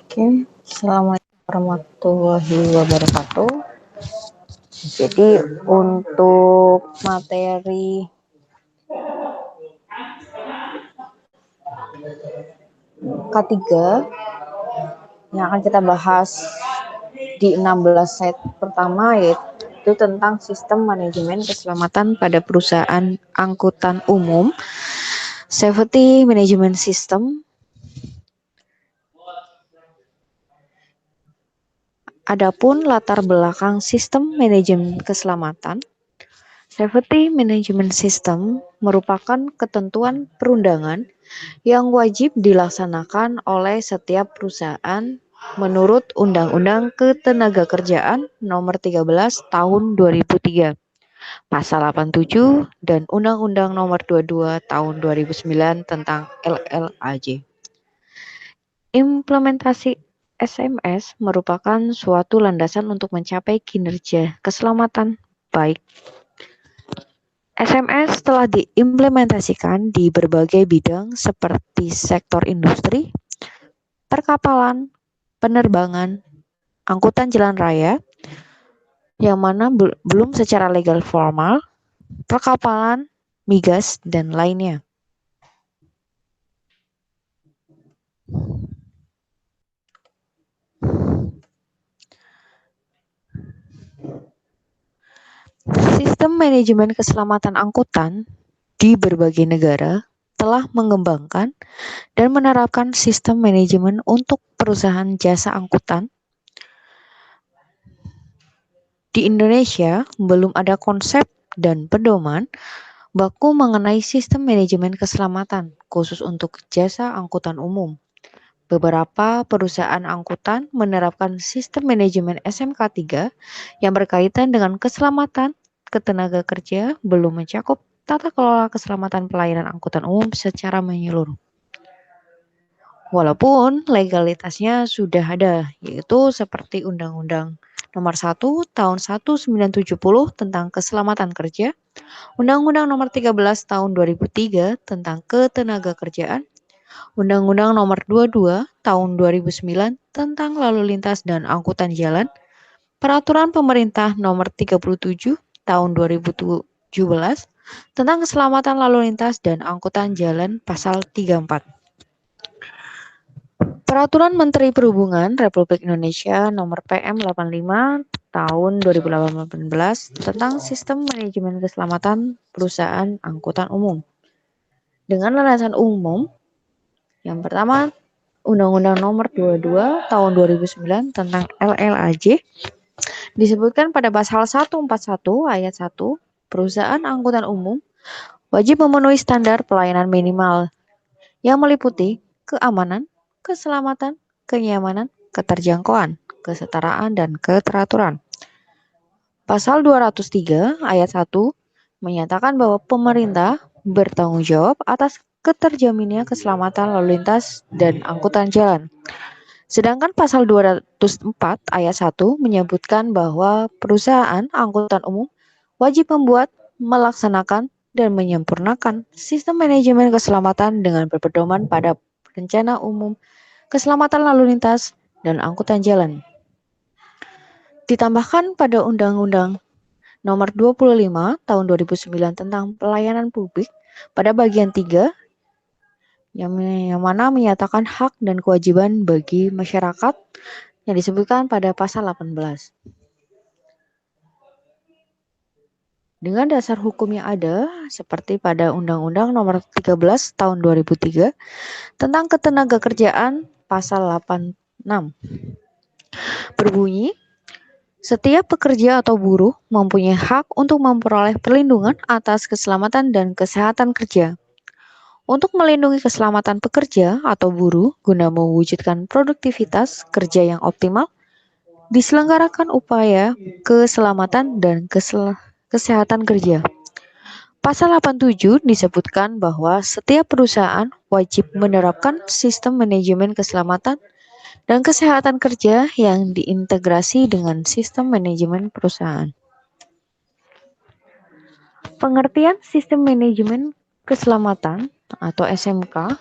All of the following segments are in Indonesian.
Oke, assalamualaikum warahmatullahi wabarakatuh. Jadi untuk materi K3 yang akan kita bahas di 16 slide pertama yaitu tentang sistem manajemen keselamatan pada perusahaan angkutan umum, Safety Management System. Adapun latar belakang sistem manajemen keselamatan, Safety Management System merupakan ketentuan perundangan yang wajib dilaksanakan oleh setiap perusahaan menurut Undang-Undang Ketenagakerjaan Nomor 13 Tahun 2003, Pasal 87 dan Undang-Undang Nomor 22 Tahun 2009 tentang LLAJ. Implementasi SMS merupakan suatu landasan untuk mencapai kinerja keselamatan baik. SMS telah diimplementasikan di berbagai bidang seperti sektor industri, perkapalan, penerbangan, angkutan jalan raya, yang mana belum secara legal formal, perkapalan, migas, dan lainnya. Sistem manajemen keselamatan angkutan di berbagai negara telah mengembangkan dan menerapkan sistem manajemen untuk perusahaan jasa angkutan. Di Indonesia, belum ada konsep dan pedoman baku mengenai sistem manajemen keselamatan khusus untuk jasa angkutan umum. Beberapa perusahaan angkutan menerapkan sistem manajemen SMK 3 yang berkaitan dengan keselamatan ketenaga kerja belum mencakup tata kelola keselamatan pelayanan angkutan umum secara menyeluruh. Walaupun legalitasnya sudah ada, yaitu seperti Undang-Undang Nomor 1 Tahun 1970 tentang Keselamatan Kerja, Undang-Undang Nomor 13 Tahun 2003 tentang Ketenagakerjaan, Undang-Undang Nomor 22 Tahun 2009 tentang Lalu Lintas dan Angkutan Jalan, Peraturan Pemerintah Nomor 37 Tahun 2017 tentang Keselamatan Lalu Lintas dan Angkutan Jalan Pasal 34. Peraturan Menteri Perhubungan Republik Indonesia Nomor PM 85 Tahun 2018 tentang Sistem Manajemen Keselamatan Perusahaan Angkutan Umum. Dengan landasan umum, yang pertama Undang-Undang Nomor 22 Tahun 2009 tentang LLAJ disebutkan pada pasal 141 ayat 1, perusahaan angkutan umum wajib memenuhi standar pelayanan minimal yang meliputi keamanan, keselamatan, kenyamanan, keterjangkauan, kesetaraan, dan keteraturan. Pasal 203 ayat 1 menyatakan bahwa pemerintah bertanggung jawab atas keterjaminnya keselamatan lalu lintas dan angkutan jalan. Sedangkan pasal 204 ayat 1 menyebutkan bahwa perusahaan angkutan umum wajib membuat, melaksanakan, dan menyempurnakan sistem manajemen keselamatan dengan berpedoman pada rencana umum keselamatan lalu lintas dan angkutan jalan. Ditambahkan pada Undang-Undang Nomor 25 Tahun 2009 tentang Pelayanan Publik pada bagian 3 yang mana menyatakan hak dan kewajiban bagi masyarakat yang disebutkan pada pasal 18. Dengan dasar hukum yang ada, seperti pada Undang-Undang Nomor 13 Tahun 2003 tentang Ketenagakerjaan Pasal 86, berbunyi, setiap pekerja atau buruh mempunyai hak untuk memperoleh perlindungan atas keselamatan dan kesehatan kerja. Untuk melindungi keselamatan pekerja atau buruh guna mewujudkan produktivitas kerja yang optimal, diselenggarakan upaya keselamatan dan kesehatan kerja. Pasal 87 disebutkan bahwa setiap perusahaan wajib menerapkan sistem manajemen keselamatan dan kesehatan kerja yang diintegrasi dengan sistem manajemen perusahaan. Pengertian sistem manajemen keselamatan atau SMK.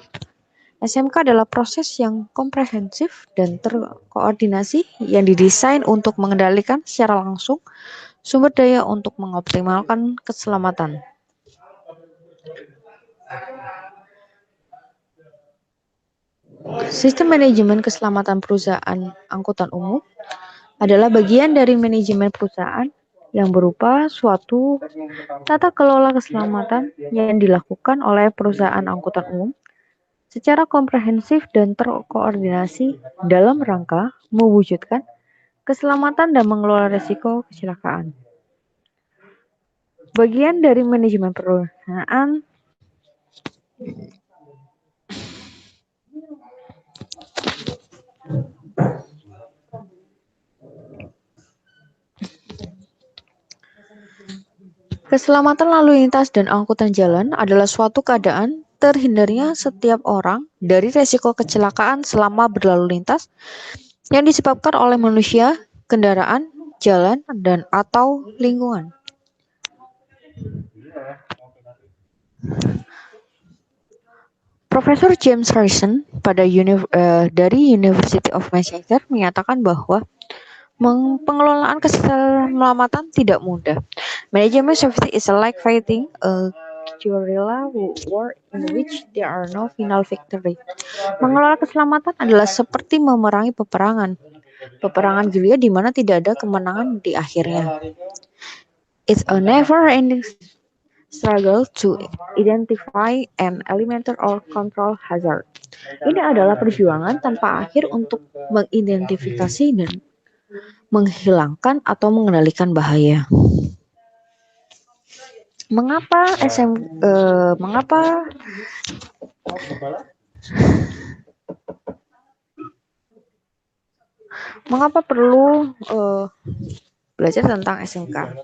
SMK adalah proses yang komprehensif dan terkoordinasi yang didesain untuk mengendalikan secara langsung sumber daya untuk mengoptimalkan keselamatan. Sistem manajemen keselamatan perusahaan angkutan umum adalah bagian dari manajemen perusahaan yang berupa suatu tata kelola keselamatan yang dilakukan oleh perusahaan angkutan umum secara komprehensif dan terkoordinasi dalam rangka mewujudkan keselamatan dan mengelola risiko kecelakaan. Bagian dari manajemen perusahaan keselamatan lalu lintas dan angkutan jalan adalah suatu keadaan terhindarnya setiap orang dari risiko kecelakaan selama berlalu lintas yang disebabkan oleh manusia, kendaraan, jalan, dan atau lingkungan. Profesor James Harrison dari University of Manchester menyatakan bahwa pengelolaan keselamatan tidak mudah. Management safety is like fighting a guerrilla war in which there are no final victory. Mengelola keselamatan adalah seperti memerangi peperangan gerilya di mana tidak ada kemenangan di akhirnya. It's a never-ending struggle to identify and eliminate or control hazard. Ini adalah perjuangan tanpa akhir untuk mengidentifikasi dan menghilangkan atau mengendalikan bahaya. Mengapa perlu belajar tentang SMK?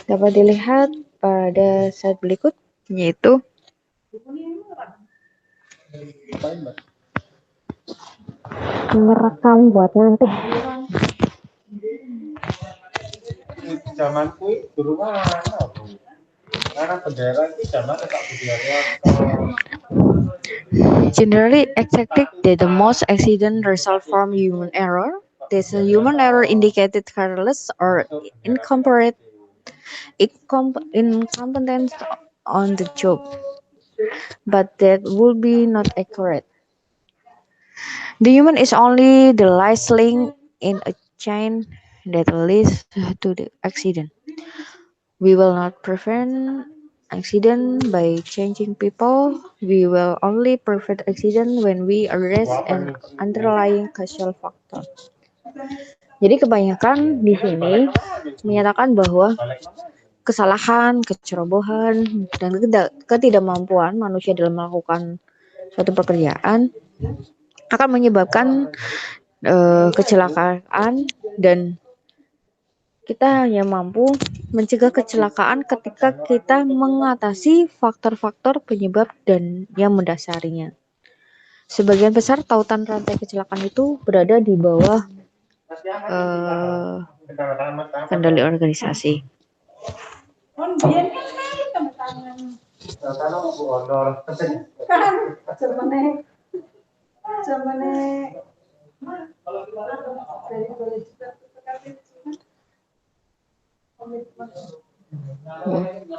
Dapat dilihat pada slide berikut, yaitu merekam buat nanti. Zamanku dulu mana Bu? Karena bendera itu zaman tak Generally accepted that the most accident result from human error. This human error indicated careless or incompetence on the job, but that would be not accurate. The human is only the last link in a chain that leads to the accident. We will not prevent accident by changing people. We will only prevent accident when we address an underlying causal factor. Jadi kebanyakan di sini menyatakan bahwa kesalahan, kecerobohan, dan ketidakmampuan manusia dalam melakukan suatu pekerjaan akan menyebabkan kecelakaan, dan kita hanya mampu mencegah kecelakaan ketika kita mengatasi faktor-faktor penyebab dan yang mendasarinya. Sebagian besar tautan rantai kecelakaan itu berada di bawah kendali organisasi.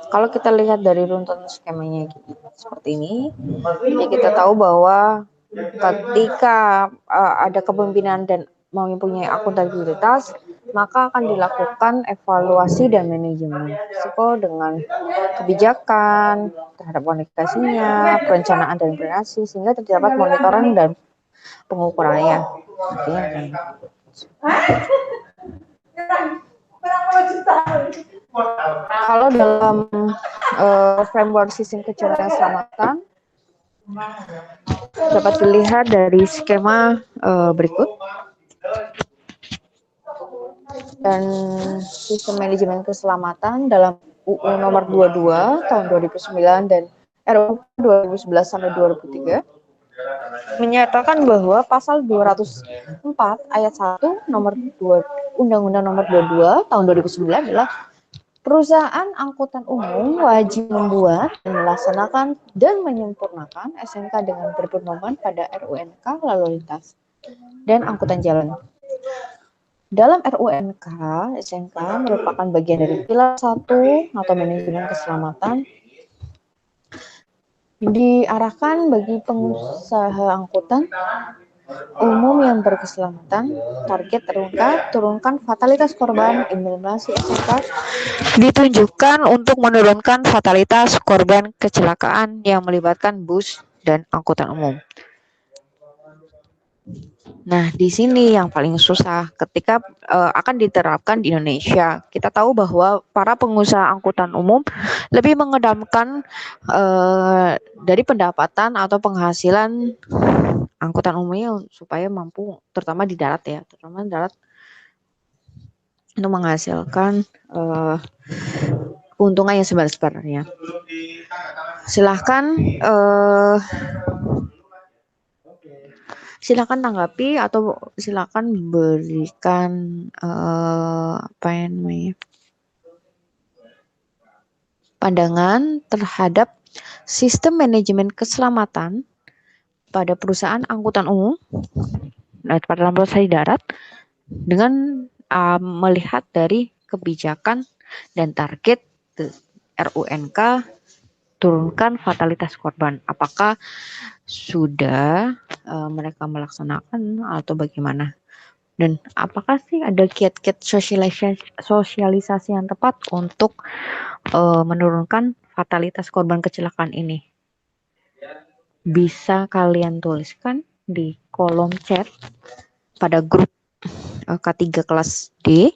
Kalau kita lihat dari runtun skemanya seperti ini, ya kita tahu bahwa ketika ada kepemimpinan dan mempunyai akuntabilitas, maka akan dilakukan evaluasi dan manajemen risiko dengan kebijakan terhadap komunikasinya, perencanaan dan implementasi, sehingga terdapat monitoring dan pengukurannya. Artinya kalau dalam framework sistem keselamatan, Dapat dilihat dari skema berikut. Dan sistem manajemen keselamatan dalam UU nomor 22 tahun 2009 dan RUU 2011 sampai 2003 menyatakan bahwa pasal 204 ayat 1 nomor 2 Undang-Undang nomor 22 tahun 2009 adalah perusahaan angkutan umum wajib membuat dan melaksanakan dan menyempurnakan SNK dengan berpedoman pada RUNK lalu lintas dan angkutan jalan. Dalam RUNK, SNK merupakan bagian dari pilar 1 atau manajemen keselamatan diarahkan bagi pengusaha angkutan umum yang berkeselamatan. Target RUNK, turunkan fatalitas korban. Implementasi SNK ditunjukkan untuk menurunkan fatalitas korban kecelakaan yang melibatkan bus dan angkutan umum. Nah, di sini yang paling susah ketika akan diterapkan di Indonesia. Kita tahu bahwa para pengusaha angkutan umum lebih mengedepankan dari pendapatan atau penghasilan angkutan umumnya supaya mampu, terutama di darat ya, terutama di darat untuk menghasilkan keuntungan yang sebenarnya. Silakan tanggapi atau silakan berikan pandangan terhadap sistem manajemen keselamatan pada perusahaan angkutan umum pada transportasi darat dengan melihat dari kebijakan dan target RUNK turunkan fatalitas korban. Apakah sudah mereka melaksanakan atau bagaimana? Dan apakah sih ada kiat-kiat sosialisasi yang tepat untuk menurunkan fatalitas korban kecelakaan ini? Bisa kalian tuliskan di kolom chat pada grup K3 kelas D.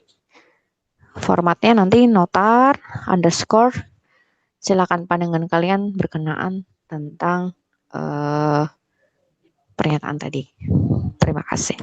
Formatnya nanti notar underscore. Silakan pandangan kalian berkenaan tentang pernyataan tadi. Terima kasih.